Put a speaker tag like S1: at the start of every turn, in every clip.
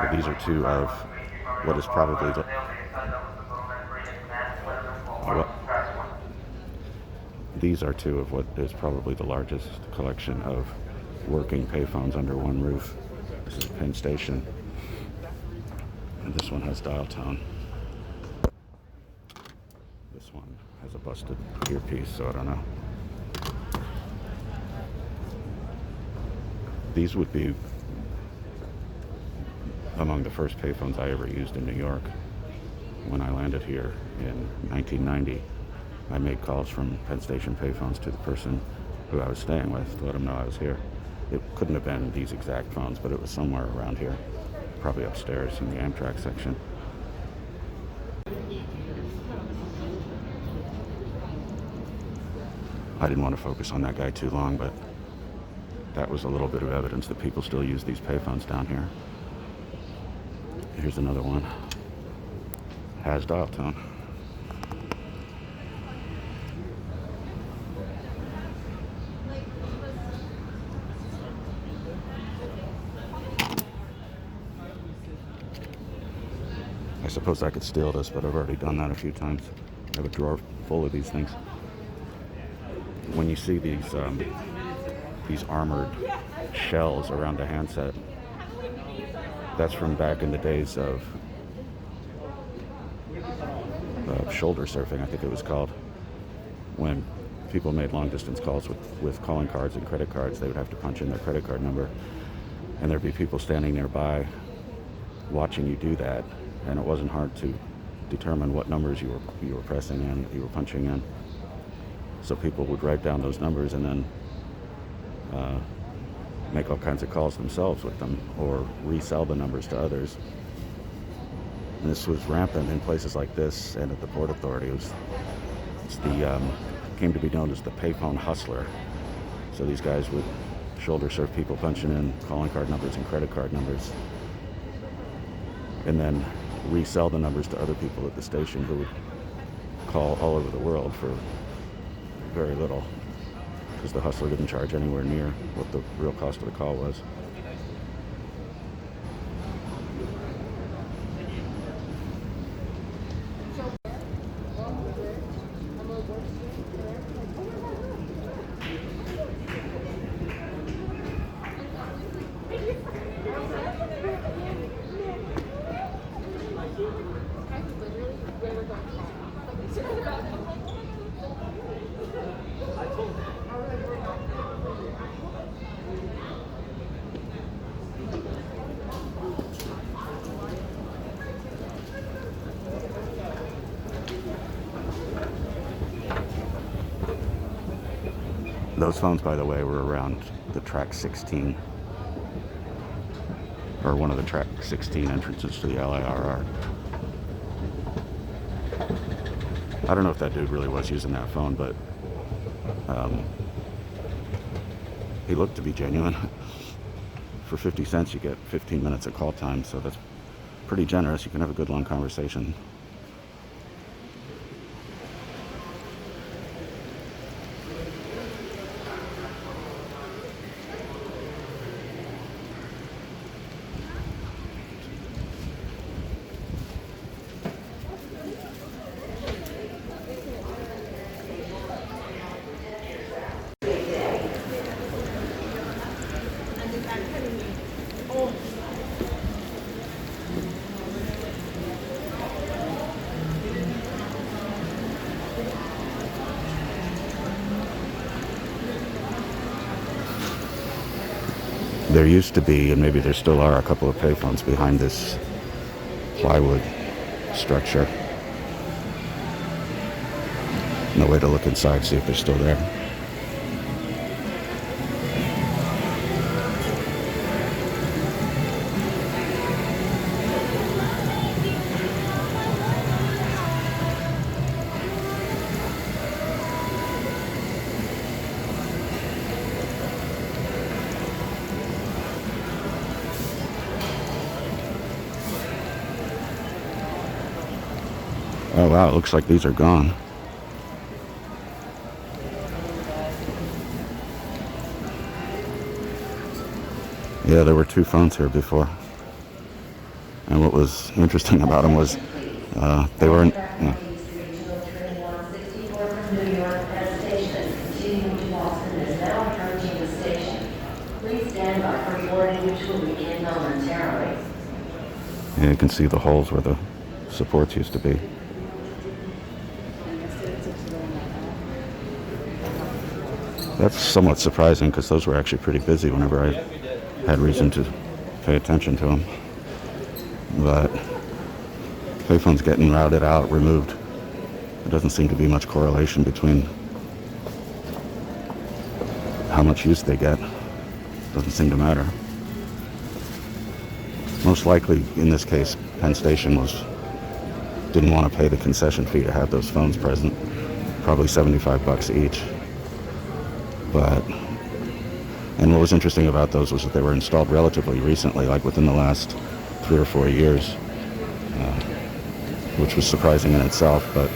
S1: So these are two of what is probably the what, these are two of what is probably the largest collection of working payphones under one roof. This is Penn Station, and this one has dial tone. This one has a busted earpiece, so I don't know. These would be among the first payphones I ever used in New York. When I landed here in 1990, I made calls from Penn Station payphones to the person who I was staying with to let them know I was here. It couldn't have been these exact phones, but it was somewhere around here, probably upstairs in the Amtrak section. I didn't want to focus on that guy too long, but that was a little bit of evidence that people still use these payphones down here. Here's another one. Has dial tone. I suppose I could steal this, but I've already done that a few times. I have a drawer full of these things. When you see these armored shells around the handset, that's from back in the days of shoulder surfing, I think it was called. When people made long distance calls with calling cards and credit cards, they would have to punch in their credit card number, and there'd be people standing nearby watching you do that, and it wasn't hard to determine what numbers you were pressing in, you were punching in. So people would write down those numbers and then make all kinds of calls themselves with them, or resell the numbers to others. And this was rampant in places like this and at the Port Authority. It's came to be known as the payphone hustler. So these guys would shoulder surf people punching in calling card numbers and credit card numbers, and then resell the numbers to other people at the station who would call all over the world for very little, because the hustler didn't charge anywhere near what the real cost of the call was. Those phones, by the way, were around the track 16, or one of the track 16 entrances to the LIRR. I don't know if that dude really was using that phone, but he looked to be genuine. For 50 cents, you get 15 minutes of call time, so that's pretty generous. You can have a good long conversation. There used to be, and maybe there still are, a couple of payphones behind this plywood structure. No way to look inside, see if they're still there. Oh wow, it looks like these are gone. Yeah, there were two phones here before. And what was interesting about them was they were in,
S2: New York Penn Station, continuing to Boston, is now approaching the station. Please stand by for boarding, which will begin momentarily.
S1: yeah, you can see the holes where the supports used to be. That's somewhat surprising because those were actually pretty busy whenever I had reason to pay attention to them. But payphones getting routed out, removed. There doesn't seem to be much correlation between how much use they get. Doesn't seem to matter. Most likely, in this case, Penn Station didn't want to pay the concession fee to have those phones present. Probably $75 each. And what was interesting about those was that they were installed relatively recently, like within the last 3 or 4 years, which was surprising in itself, but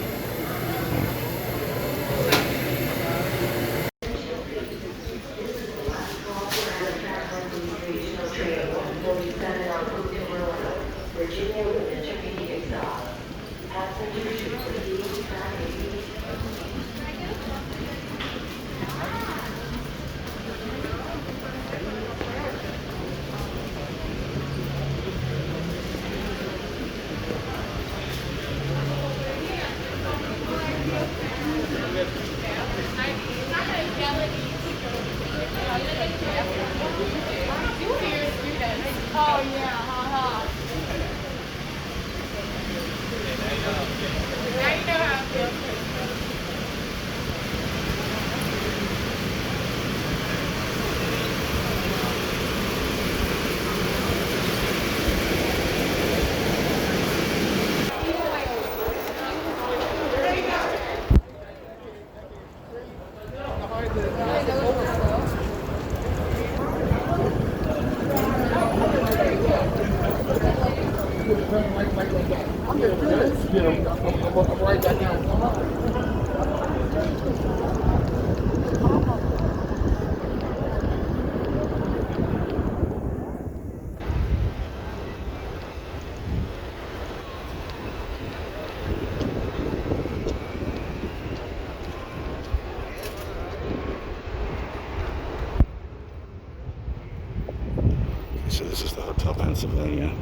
S1: so this is the Hotel Pennsylvania,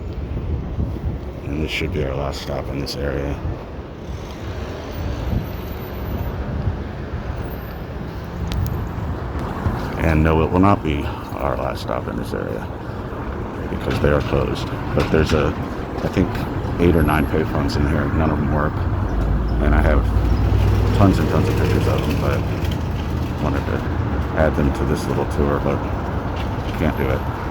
S1: and this should be our last stop in this area. And no, it will not be our last stop in this area because they are closed. But there's I think 8 or 9 payphones in here. None of them work, and I have tons and tons of pictures of them, but wanted to add them to this little tour, but can't do it.